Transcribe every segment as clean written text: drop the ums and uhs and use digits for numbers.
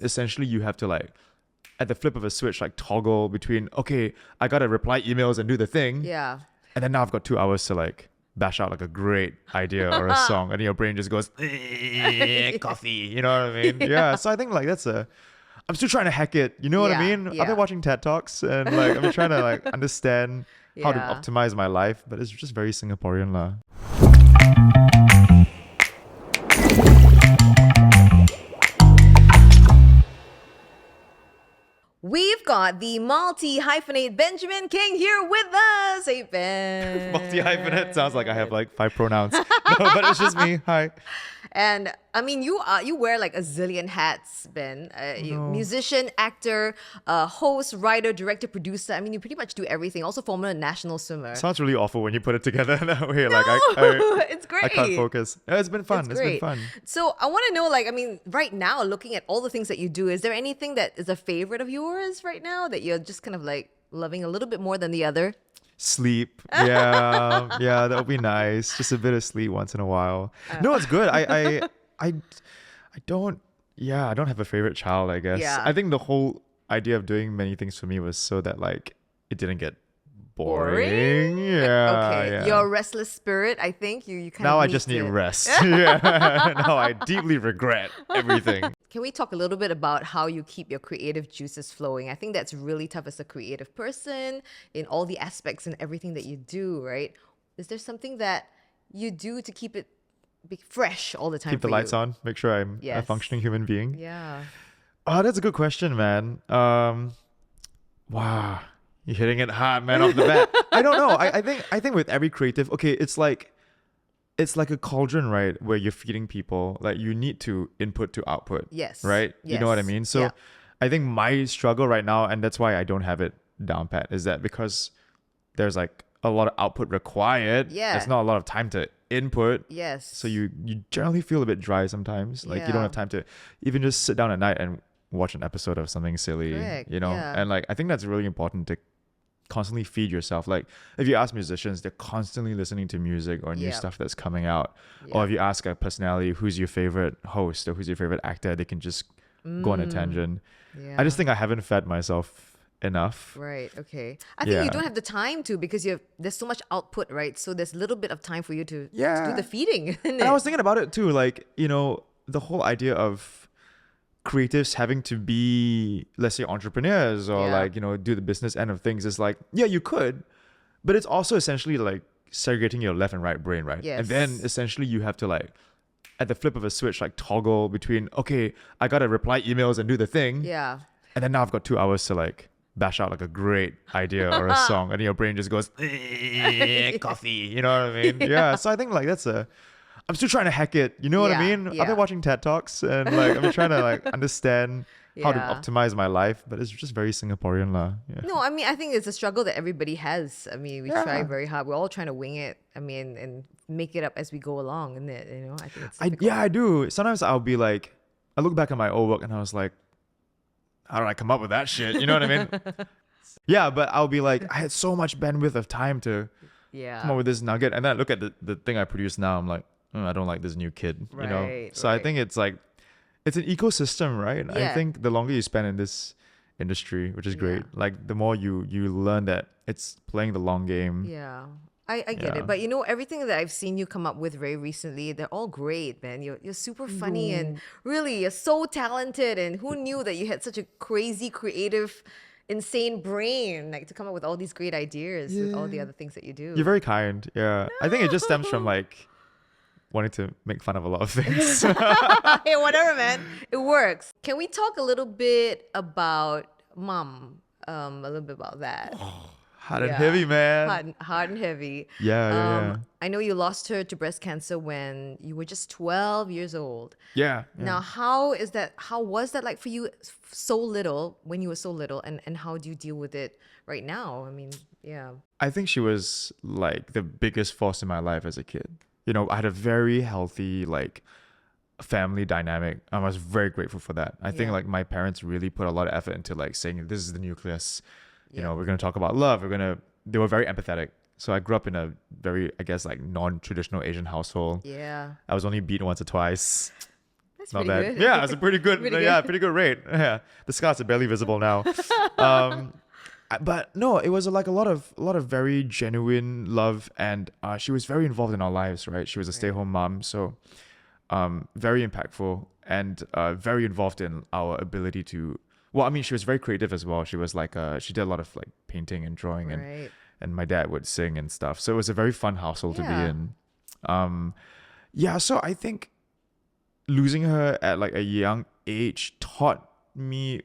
essentially you have to like, at the flip of a switch, like toggle between, okay, I gotta reply emails and do the thing. Yeah. And then now I've got 2 hours to like bash out like a great idea or a song, and your brain just goes, coffee, you know what I mean? Yeah. So I think like I'm still trying to hack it. You know what I Yeah, mean? yeah. I've been watching TED Talks and like I'm trying to like understand how to Yeah. optimize my life, but it's just very Singaporean lah. We've got the multi-hyphenate Benjamin Kheng here with us. Hey, Ben. Multi-hyphenate sounds like I have like 5 pronouns. No, but it's just me. Hi. And I mean, you wear like a zillion hats, Ben. Musician, actor, host, writer, director, producer. I mean, you pretty much do everything. Also, former national swimmer. Sounds really awful when you put it together that way. No, Like it's great. I can't focus. Yeah, it's been fun. It's been great. fun. So I want to know, like, I mean, right now, looking at all the things that you do, is there anything that is a favorite of yours right now that you're just kind of like loving a little bit more than the other? Sleep. Yeah. Yeah, that would be nice. Just a bit of sleep once in a while. No, it's good. I don't have a favorite child, I guess. Yeah. I think the whole idea of doing many things for me was so that like it didn't get boring. Yeah. Okay. Yeah. Your restless spirit, I think you kind of Now I need just need to- rest. Yeah. Now I deeply regret everything. Can we talk a little bit about how you keep your creative juices flowing? I think that's really tough as a creative person in all the aspects and everything that you do, right? Is there something that you do to keep it fresh all the time? Keep the lights on. Make sure I'm a Yes. functioning human being. Yeah. Oh, that's a good question, man. Wow. You're hitting it hard, man, off the bat. I don't know. I think with every creative, okay, it's like a cauldron, right? Where you're feeding people. Like you need to input to output. Yes. Right? You know what I Yes. mean? So Yeah. I think my struggle right now, and that's why I don't have it down pat, is that because there's like a lot of output required. Yeah. There's not a lot of time to input. Yes. So you generally feel a bit dry sometimes. Like you Yeah. don't have time to even just sit down at night and watch an episode of something silly. Correct, You know? yeah. And like I think that's really important to constantly feed yourself. Like if you ask musicians, they're constantly listening to music or new Yep. stuff that's coming out. Yeah. Or if you ask a personality who's your favorite host or who's your favorite actor, they can just go on a tangent. Yeah. I just think I haven't fed myself enough. Right. Okay. I think Yeah. you don't have the time to because there's so much output, right? So there's a little bit of time for you to Yeah. do the feeding. Isn't And it? I was thinking about it too, like, you know, the whole idea of creatives having to be, let's say, entrepreneurs or Yeah. like, you know, do the business end of things is like, yeah, you could, but it's also essentially like segregating your left and right brain, right? Yes. And then essentially you have to like, at the flip of a switch, like toggle between, okay, I gotta reply emails and do the thing. Yeah. And then now I've got 2 hours to like bash out like a great idea or a song, and your brain just goes, coffee, you know what I mean? Yeah. So I think like I'm still trying to hack it. You know what I Yeah, mean? I've yeah. been watching TED Talks and like I'm trying to like understand how to Yeah. optimize my life, but it's just very Singaporean lah. Yeah. No, I mean, I think it's a struggle that everybody has. I mean, we try Yeah. very hard. We're all trying to wing it. I mean, and make it up as we go along, isn't it? You know, I think it's difficult. I do. Sometimes I'll be like, I look back at my old work and I was like, how did I come up with that shit? You know what I mean? Yeah, but I'll be like, I had so much bandwidth of time to Yeah. come up with this nugget, and then I look at the thing I produce now. I'm like, I don't like this new kid. You know. Right, So I right. think it's like, it's an ecosystem, right? I Yeah. think the longer you spend in this industry, which is great, Yeah. like the more you learn that it's playing the long game. Yeah. I get Yeah. it. But you know, everything that I've seen you come up with very recently, they're all great, man. You're super funny and really you're so talented, and who knew that you had such a crazy, creative, insane brain, like to come up with all these great ideas with all the other things that you do. You're very kind. Yeah. I think it just stems from like wanting to make fun of a lot of things. Hey, whatever, man. It works. Can we talk a little bit about mom? A little bit about that. Hot and Yeah. heavy, man. Hard and heavy. Yeah. I know you lost her to breast cancer when you were just 12 years old. Yeah. Now, how was that like for you so little, when you were so little, and how do you deal with it right now? I mean, yeah. I think she was like the biggest force in my life as a kid. You know, I had a very healthy like family dynamic. I was very grateful for that. I think Yeah. like my parents really put a lot of effort into like saying, this is the nucleus. You Yeah. know, we're going to talk about love. They were very empathetic. So I grew up in a very, I guess, like non-traditional Asian household. Yeah. I was only beat once or twice. That's not pretty bad. good. Yeah, it's a pretty good, Pretty yeah, good. pretty good rate. Yeah, the scars are barely visible now. um, but no, it was like a lot of very genuine love, and she was very involved in our lives. Right, she was a stay-at-home mom, so very impactful and very involved in our ability to. Well, I mean, she was very creative as well. She was like she did a lot of like painting and drawing, Right. and my dad would sing and stuff. So it was a very fun household to be Yeah. in. Yeah, so I think losing her at like a young age taught me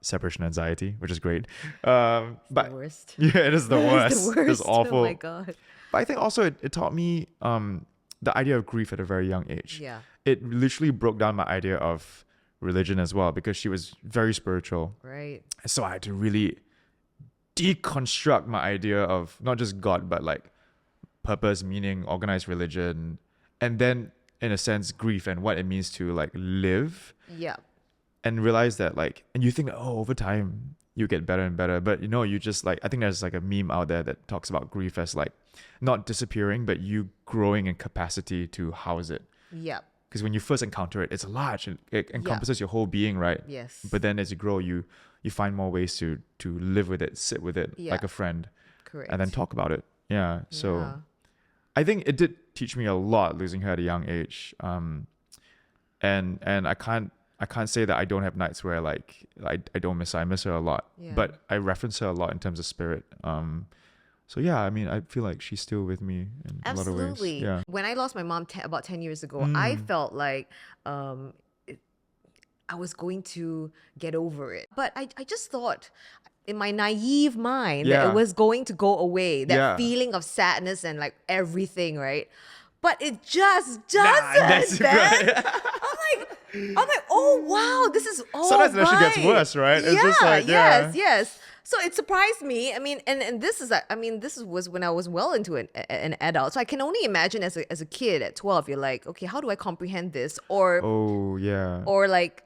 separation anxiety, which is great. The But worst. yeah, it is the It's worst. the It's worst. awful. Oh my God. But I think also it taught me the idea of grief at a very young age. Yeah. It literally broke down my idea of religion as well, because she was very spiritual. Right. So I had to really deconstruct my idea of not just God, but like purpose, meaning, organized religion, and then in a sense grief and what it means to like live, Yeah. and realize that like, and you think that, oh, over time you get better and better, but you just like, I think there's like a meme out there that talks about grief as like not disappearing, but you growing in capacity to house it. Yeah. Because when you first encounter it, it's large, it encompasses your whole being, right? Yes. But then as you grow, you find more ways to live with it, sit with it Yeah. like a friend, Correct. and then talk about it. Yeah. So Yeah. I think it did teach me a lot losing her at a young age. And I can't say that I don't have nights where like I don't miss her. I miss her a lot. Yeah. But I reference her a lot in terms of spirit. So yeah, I mean, I feel like she's still with me in a lot of ways. Absolutely. Yeah. When I lost my mom about 10 years ago, I felt like I was going to get over it. But I just thought in my naive mind that Yeah. it was going to go away, that Yeah. feeling of sadness and like everything, right? But it just Nah, that's doesn't, man. right. I'm like, oh wow, this is all Sometimes it actually gets right. worse, right? It's Yeah, just like, yeah. yes. So it surprised me. I mean, and this is, I mean, was when I was well into an adult. So I can only imagine as a kid at 12, you're like, okay, how do I comprehend this, or Oh yeah. like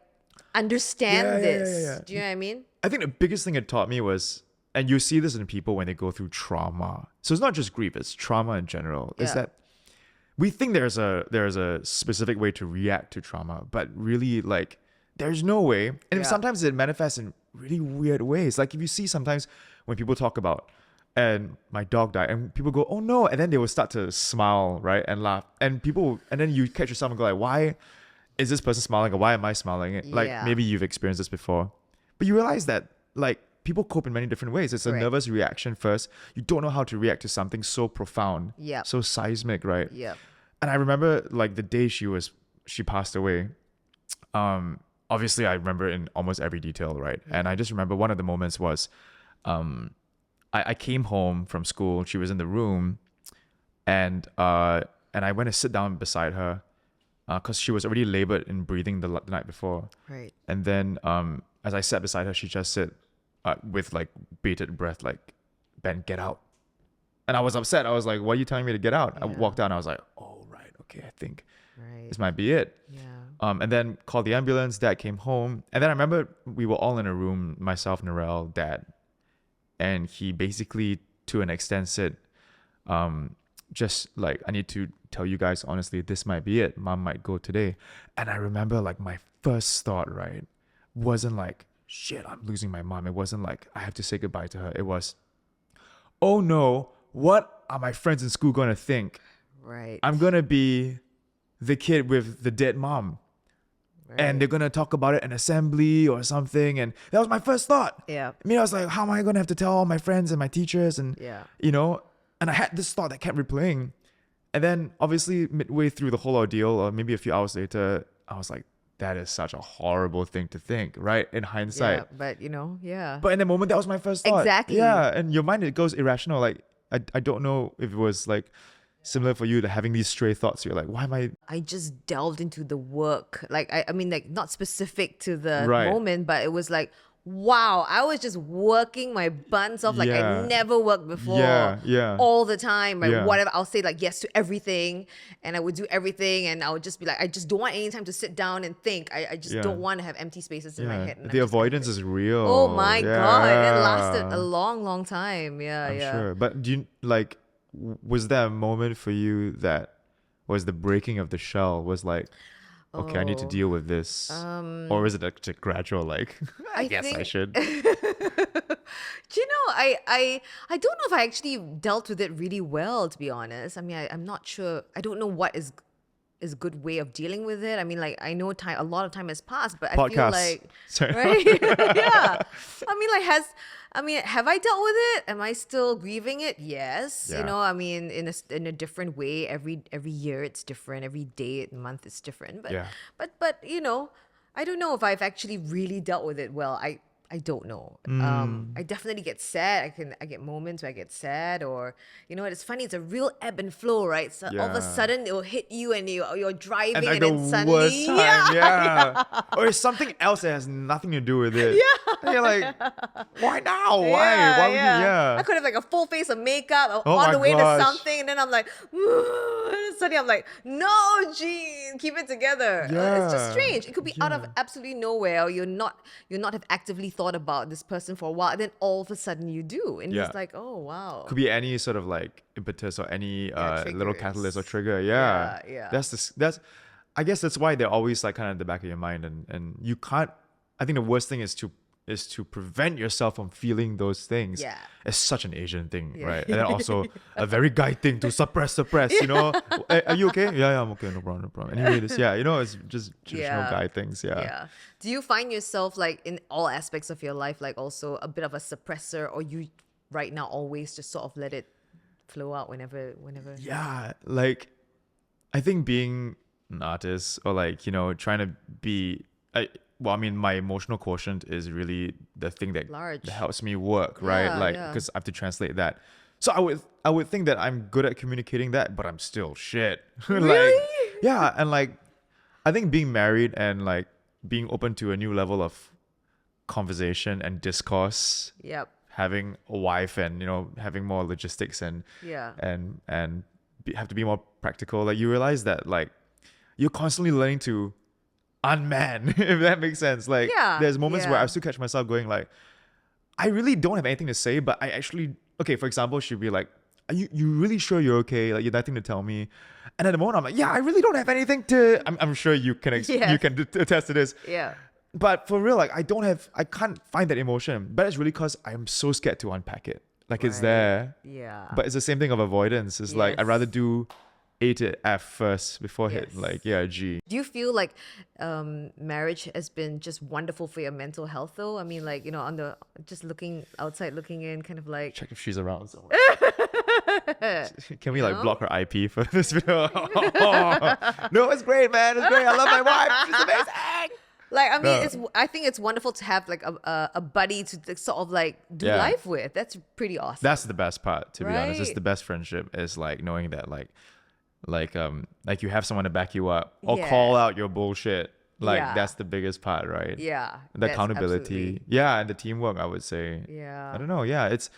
understand Yeah, yeah, this? yeah. Do you know what I mean? I think the biggest thing it taught me was, and you see this in people when they go through trauma. So it's not just grief; it's trauma in general. Is Yeah. that we think there's a specific way to react to trauma, but really like there's no way. And Yeah. sometimes it manifests in really weird ways. Like if you see sometimes when people talk about, and my dog died, and people go, oh no, and then they will start to smile, right, and laugh, and then you catch yourself and go like, why is this person smiling, or why am I smiling? Like Yeah. maybe you've experienced this before, but you realize that like people cope in many different ways. It's a Correct. nervous reaction first. You don't know how to react to something so profound, Yep. so seismic, right? Yep. And I remember like the day she passed away. Obviously I remember in almost every detail, right? And I just remember one of the moments was, I came home from school. She was in the room, and I went to sit down beside her, because she was already labored in breathing the night before. Right. And then as I sat beside her, she just said, with like bated breath, like, Ben, get out. And I was upset. I was like, what are you telling me to get out? I Yeah. walked out and I was like, oh, right. Okay, I think Right. this might be it. Yeah. And then called the ambulance. Dad came home. And then I remember we were all in a room, myself, Narelle, Dad. And he basically, to an extent, said, just like, I need to tell you guys honestly, this might be it. Mom might go today. And I remember like my first thought, right, wasn't like, shit, I'm losing my mom. It wasn't like, I have to say goodbye to her. It was, oh no, what are my friends in school going to think? Right. I'm going to be the kid with the dead mom. And they're going to talk about it in assembly or something. And that was my first thought. Yeah. I mean, I was like, how am I going to have to tell all my friends and my teachers? And, Yeah. and I had this thought that kept replaying. And then obviously midway through the whole ordeal, or maybe a few hours later, I was like, that is such a horrible thing to think, right? In hindsight. Yeah. But yeah. But in the moment, that was my first thought. Exactly. Yeah. And your mind, it goes irrational. Like, I don't know if it was like similar for you to having these stray thoughts. You're like, why am I? I just delved into the work. Like, I mean, like, not specific to the Right. moment, but it was like, wow, I was just working my buns off like Yeah. I never worked before. Yeah. All the time. Right? Yeah. Whatever. I'll say like yes to everything, and I would do everything, and I would just be like, I just don't want any time to sit down and think. I just Yeah. don't want to have empty spaces in my head. And I'm The just gonna avoidance think. is real. Oh my god, it lasted Yeah. a long time. Yeah, I'm yeah. sure. But do you like, was there a moment for you that was the breaking of the shell? Was like, okay, I need to Oh, deal with this? Or is it a gradual, like, I guess I think should? Do you know, I don't know if I actually dealt with it really well, to be honest. I mean, I'm not sure. I don't know what is a good way of dealing with it. I mean, like, I know a lot of time has passed, but I feel Podcasts. like, Sorry. right? Yeah. I mean, like, have I dealt with it? Am I still grieving it? Yes. You Yeah. know, I mean, in a different way. Every year it's different. Every day, month it's different. But Yeah. but you know, I don't know if I've actually really dealt with it well. I don't know. I definitely get sad. I get moments where I get sad, or you know what? It's funny. It's a real ebb and flow, right? So all of a Yeah. sudden it will hit you, and you're driving, And like and the then suddenly, worst time, yeah. Or it's something else that has nothing to do with it. Yeah. And you're like, why now? Why? Yeah, Why would you? yeah. Yeah. I could have like a full face of makeup Oh on my the way gosh. to something, and then I'm like, and suddenly I'm like, no, Gene, keep it together. It's just Yeah. strange. It could be out of Yeah. absolutely nowhere. Or you're not have actively thought about this person for a while, and then all of a sudden you do, and Yeah. it's like, oh wow. Could be any sort of like impetus or any little triggers. catalyst or trigger. Yeah. Yeah. That's I guess that's why they're always like kind of in the back of your mind, and you can't. I think the worst thing is to prevent yourself from feeling those things. Yeah. It's such an Asian thing, Yeah. right? And then also a very guy thing to suppress, you know? Are you okay? Yeah, I'm okay, no problem. Anyway, it's just traditional Yeah. guy things, Yeah. Do you find yourself like in all aspects of your life, like also a bit of a suppressor, or you right now always just sort of let it flow out whenever? Yeah, like I think being an artist or like, trying to be I mean, my emotional quotient is really the thing that Large. helps me work, right? Yeah, Like, yeah. because I have to translate that. So I would think that I'm good at communicating that, but I'm still shit. Really? Yeah, and like, I think being married and like being open to a new level of conversation and discourse, Yep. having a wife and having more logistics and Yeah. have to be more practical. Like you realize that like you're constantly learning to unman, if that makes sense. Like Yeah, there's moments where yeah. I still catch myself going like, I really don't have anything to say, but I actually, okay, for example, she'd be like, are you really sure you're okay? Like you have nothing to tell me. And at the moment I'm like, yeah, I really don't have anything to, I'm sure you can Yes. you can attest to this. Yeah. But for real, like I can't find that emotion. But it's really because I'm so scared to unpack it. Like it's Right. there. Yeah. But it's the same thing of avoidance. It's like I'd Yes. rather do A to F first before hit Yes. like G. Do you feel like marriage has been just wonderful for your mental health though? I mean, like, on the just looking outside, looking in, kind of like, Check if she's around somewhere. Can we like block her IP for this video? No, it's great, man. It's great. I love my wife. She's amazing. like, I mean, No. I think it's wonderful to have like a buddy to like, sort of like do Yeah. life with. That's pretty awesome. That's the best part, to be honest. It's Right. the best friendship is like knowing that like you have someone to back you up or Yeah. call out your bullshit. Like Yeah. that's the biggest part, right? Yeah. The that's accountability. absolutely- Yeah, and the teamwork, I would say. Yeah. I don't know. Yeah, it's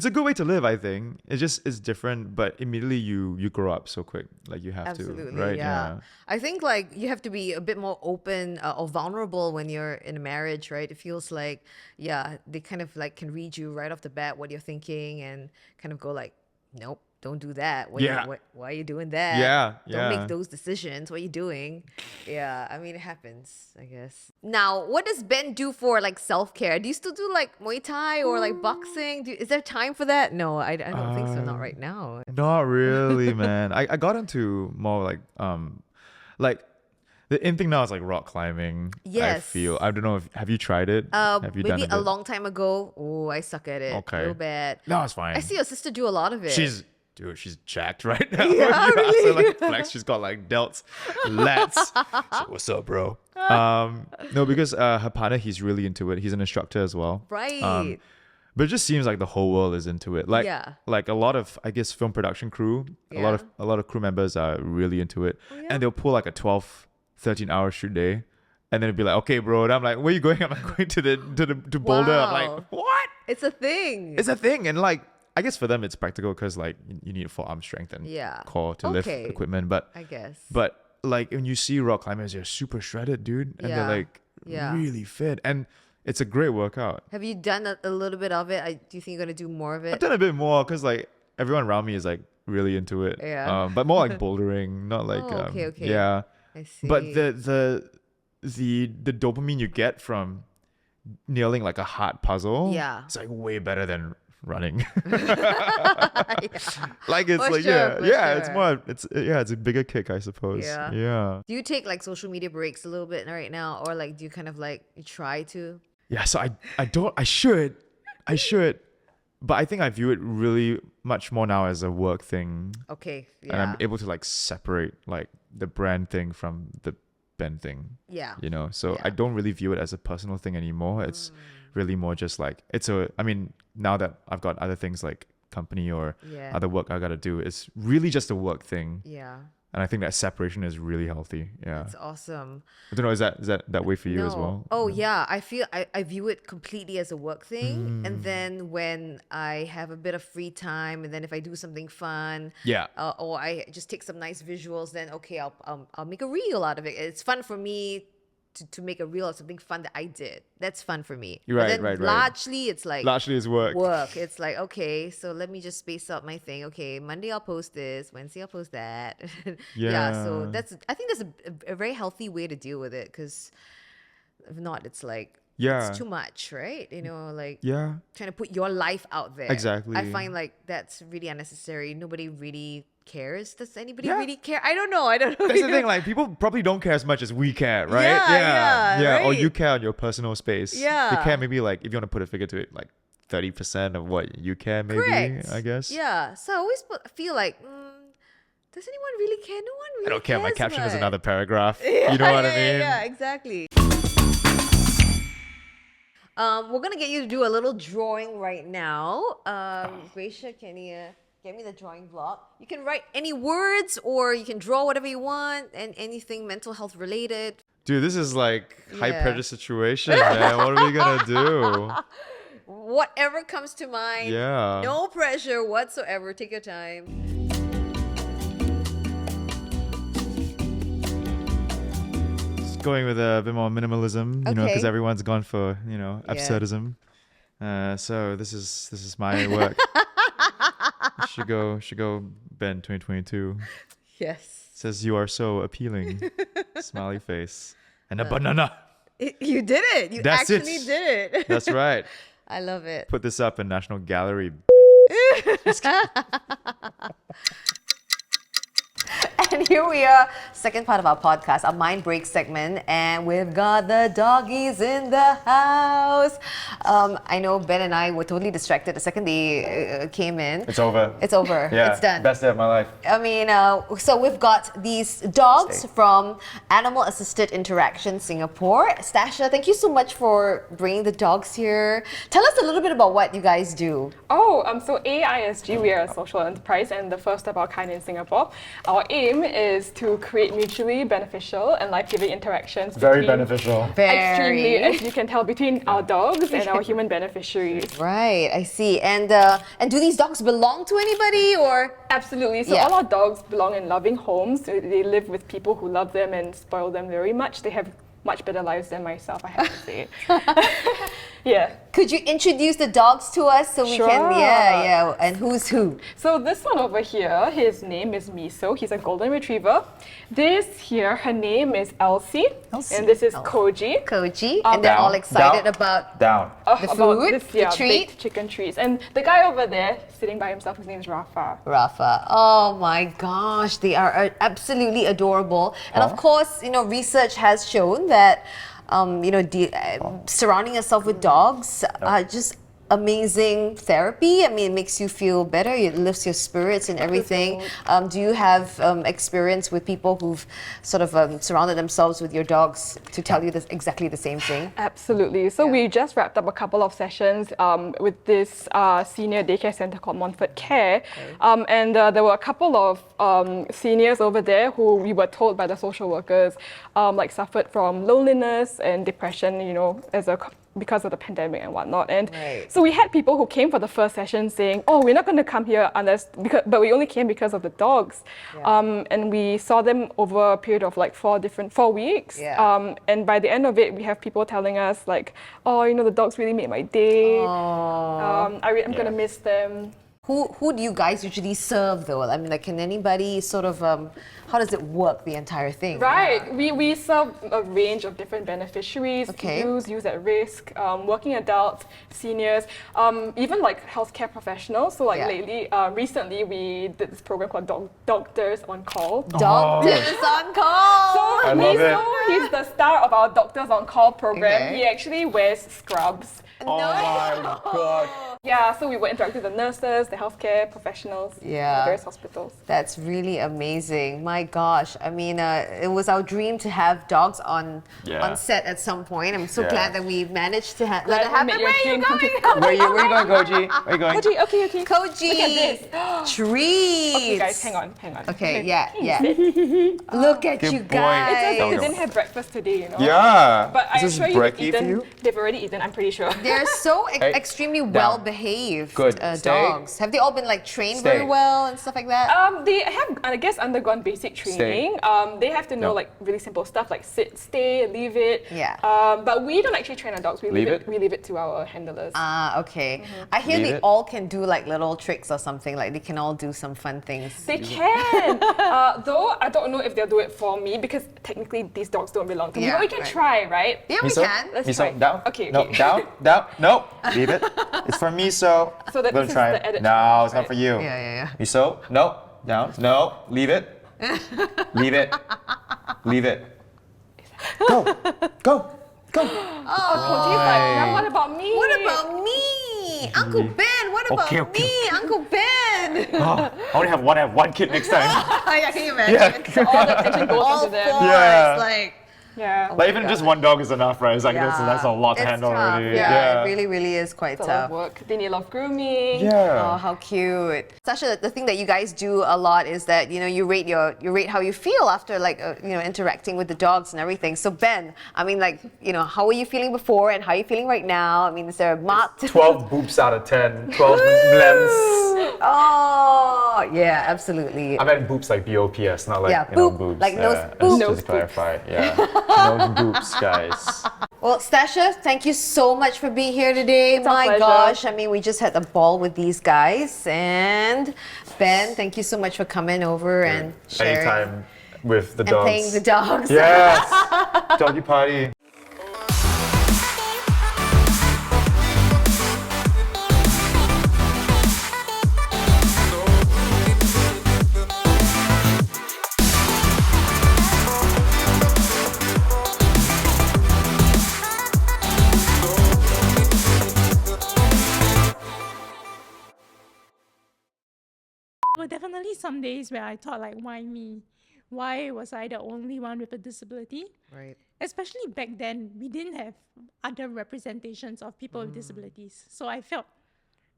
a good way to live, I think. It's different, but immediately you grow up so quick. Like you have Absolutely, to, right? yeah. I think like you have to be a bit more open or vulnerable when you're in a marriage, right? It feels like, yeah, they kind of like can read you right off the bat what you're thinking and kind of go like, nope, don't do that. Yeah. Why are you doing that? Yeah, Don't yeah. make those decisions. What are you doing? Yeah, I mean, it happens, I guess. Now, what does Ben do for like self-care? Do you still do like Muay Thai or like boxing? Is there time for that? No, I don't think so. Not right now. Not really, man. I got into more like the in thing now is like rock climbing. I Yes. feel. I don't know if have you tried it? Have you Maybe done a bit? long time ago. Oh, I suck at it. Okay. Real bad. No, it's fine. I see your sister do a lot of it. She's jacked right now. Yeah, So really? like flex, she's got like delts, lats. So what's up, bro? No, because her partner, he's really into it. He's an instructor as well. right. But it just seems like the whole world is into it. Like Yeah. like a lot of I guess film production crew, Yeah. a lot of crew members are really into it. yeah? And they'll pull like a 12, 13-hour shoot day. And then it'd be like, okay, bro. And I'm like, where you going? I'm like, going to Boulder. I'm Wow. like, what? It's a thing. It's a thing. And like, I guess for them it's practical because like you need forearm strength and Yeah. core to lift Okay. equipment. But I guess. like when you see rock climbers, they're super shredded, dude. And Yeah. they're like Yeah. really fit. And it's a great workout. Have you done a little bit of it? Do you think you're gonna do more of I've it? done a bit more because like everyone around me is like really into it. Yeah. But more like bouldering, not like Oh, okay. yeah. I see. But the dopamine you get from nailing like a hard puzzle, Yeah. it's like way better than running. Yeah. Like it's For like sure, for it's sure. more it's a bigger kick, I suppose. Yeah. Yeah. Do you take like social media breaks a little bit right now, or like do you kind of like try to? Yeah, so I should, but I think I view it really much more now as a work thing, Okay. and I'm Yeah. able to like separate like the brand thing from the band thing. Yeah. So Yeah. I don't really view it as a personal thing anymore. It's really more just like I mean, now that I've got other things like company or Yeah. other work I gotta do, it's really just a work thing. Yeah. And I think that separation is really healthy. Yeah. It's awesome. I don't know, is that way for you as No. well? Oh yeah, I feel I view it completely as a work thing, and then when I have a bit of free time, and then if I do something fun, Yeah. or I just take some nice visuals, then okay, I'll make a reel out of it. It's fun for me to make a reel of something fun that I did. That's fun for me. But Right, then right. largely it's like Largely is work. It's like, okay, so let me just space out my thing. Okay, Monday I'll post this, Wednesday I'll post that. Yeah, so Yeah. I think that's a very healthy way to deal with it, because if not, it's like, Yeah. it's too much, right? Like Yeah. trying to put your life out there. Exactly. I find like that's really unnecessary. Nobody really cares. Does anybody Yeah. really care? I don't know. That's the thing, like people probably don't care as much as we care, right? Yeah, Or right. you care on your personal space. Yeah. You care maybe like, if you want to put a figure to it, like 30% of what you care, maybe, Correct. I guess. Yeah. So I always feel like, does anyone really care? No one really I don't care. My cares caption is much. another paragraph. Yeah, You know what I yeah, mean? Yeah, exactly. We're gonna get you to do a little drawing right now. Gracia, can you get me the drawing block? You can write any words, or you can draw whatever you want, and anything mental health related. Dude, this is like high Yeah. pressure situation, man. What are we gonna do? Whatever comes to mind. Yeah. No pressure whatsoever. Take your time. Just going with a bit more minimalism, you know, because Okay. everyone's gone for, absurdism. So this is my work. should go Ben 2022. Yes. Says you are so appealing. Smiley face. And a banana. You did it. You That's actually it. did it. That's right. I love it. Put this up in National Gallery. And here we are, second part of our podcast, our mind break segment, and we've got the doggies in the house. I know Ben and I were totally distracted the second they came in. It's over. It's over. It's done. Best day of my life. I mean, so we've got these dogs from Animal Assisted Interaction Singapore. Stasha, thank you so much for bringing the dogs here. Tell us a little bit about what you guys do. So AISG, we are a social enterprise and the first of our kind in Singapore. Our aim is to create mutually beneficial and life-giving interactions. Very between- beneficial. Extremely, as you can tell, between our dogs and our human beneficiaries. Right, I see. And do these dogs belong to anybody, or? Absolutely. So Yeah. all our dogs belong in loving homes. They live with people who love them and spoil them very much. They have much better lives than myself, I have to say. Yeah. Could you introduce the dogs to us so we can, Sure. yeah, and who's who? So this one over here, his name is Miso. He's a golden retriever. This here, her name is Elsie. Elsie. And this is Elsie. Koji. Koji, and they're Down, all excited down. about Down. The About food, this, the yeah, treat. baked chicken treats. And the guy over there, sitting by himself, his name is Rafa. Rafa. Oh my gosh, they are absolutely adorable. And of course, research has shown that, surrounding yourself with dogs are just amazing therapy. I mean, it makes you feel better. It lifts your spirits and everything. Do you have experience with people who've sort of surrounded themselves with your dogs to tell you exactly the same thing? Absolutely. So we just wrapped up a couple of sessions with this senior daycare center called Montfort Care. And there were a couple of seniors over there who we were told by the social workers suffered from loneliness and depression, because of the pandemic and whatnot. And Right. so we had people who came for the first session saying, oh, we're not going to come here but we only came because of the dogs. And we saw them over a period of 4 weeks. Yeah. And by the end of it, we have people telling us the dogs really made my day. I'm going to miss them. Who do you guys usually serve though? I mean, like, can anybody sort of how does it work, the entire thing? Right, we serve a range of different beneficiaries, Okay. youth at risk, working adults, seniors, even like healthcare professionals. So like Yeah. lately, recently we did this program called Doctors on Call. Doctors on call. So I love it. he's the star of our Doctors on Call program. Okay. He actually wears scrubs. Oh my god. Yeah, so we were interacting with the nurses, the healthcare professionals, Yeah. various hospitals. That's really amazing. My gosh. I mean, it was our dream to have dogs on Yeah. set at some point. I'm so Yeah. glad that we managed to let Glad it we happen. made Where your are you dream come going? true. Where you going, Goji? Where you going? Okay. Koji, Look at this. treats. Okay, guys, hang on. Okay, yeah. Look at Good you boy. guys. It says Go, they go. didn't have breakfast today, you know. Yeah. But I Is assure this you, they've brekkie for eaten. you? They've already eaten. I'm pretty sure. They're so Hey, extremely down. well behaved Good. Stay. dogs. Have they all been like trained very Stay. well and stuff like that? They have, I guess, undergone basic training. They have to know No. like really simple stuff like sit, stay, leave it. Yeah. But we don't actually train our dogs. We Leave leave it. it? We leave it to our handlers. Ah, okay. I hear Leave they it. all can do like little tricks or something. Like they can all do some fun things. They can, though I don't know if they'll do it for me because technically these dogs don't belong to me. Yeah, But we can right. try, right? Yeah, we Miso? can. Let's Miso, try. down. Okay, No, okay. down. No, leave it. It's for Miso. So that We'll this is try the it. edit No, challenge, it's not right? for you. Yeah. Miso, no, down. No, leave it. Leave it. Leave it. Go. Oh, Koji's like, now what about me? What about me? Uncle Ben, what about Okay, okay, me? Uncle Ben. Oh, I only have one kid next time. Yeah, can you imagine? So all the attention goes All onto them. four. Yeah. It's like, Yeah. Like even just one dog is enough, right? It's like that's a lot to it's handle tough. already. Yeah, it really is quite It's a lot of tough. work. They need a lot of grooming. Yeah. Oh, how cute! Sasha, the thing that you guys do a lot is that you rate how you feel after like interacting with the dogs and everything. So Ben, I mean, like how were you feeling before and how are you feeling right now? I mean, is there a marked? 12 boops out of 10, 12 blems. Oh, yeah, absolutely. I meant boops like B-O-P-S, not like, Yeah, you know, boop, boobs. like nose yeah, boop. Just Nose to boop. clarify, yeah. Nose boops, guys. Well, Stasha, thank you so much for being here today. our My pleasure. gosh, I mean, we just had a ball with these guys. And Ben, thank you so much for coming over and sharing Anytime with the and dogs. playing the dogs. Yes. Doggy party. Well, definitely some days where I thought like, why me? Why was I the only one with a disability? Right. Especially back then, we didn't have other representations of people with disabilities. So I felt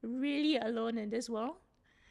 really alone in this world.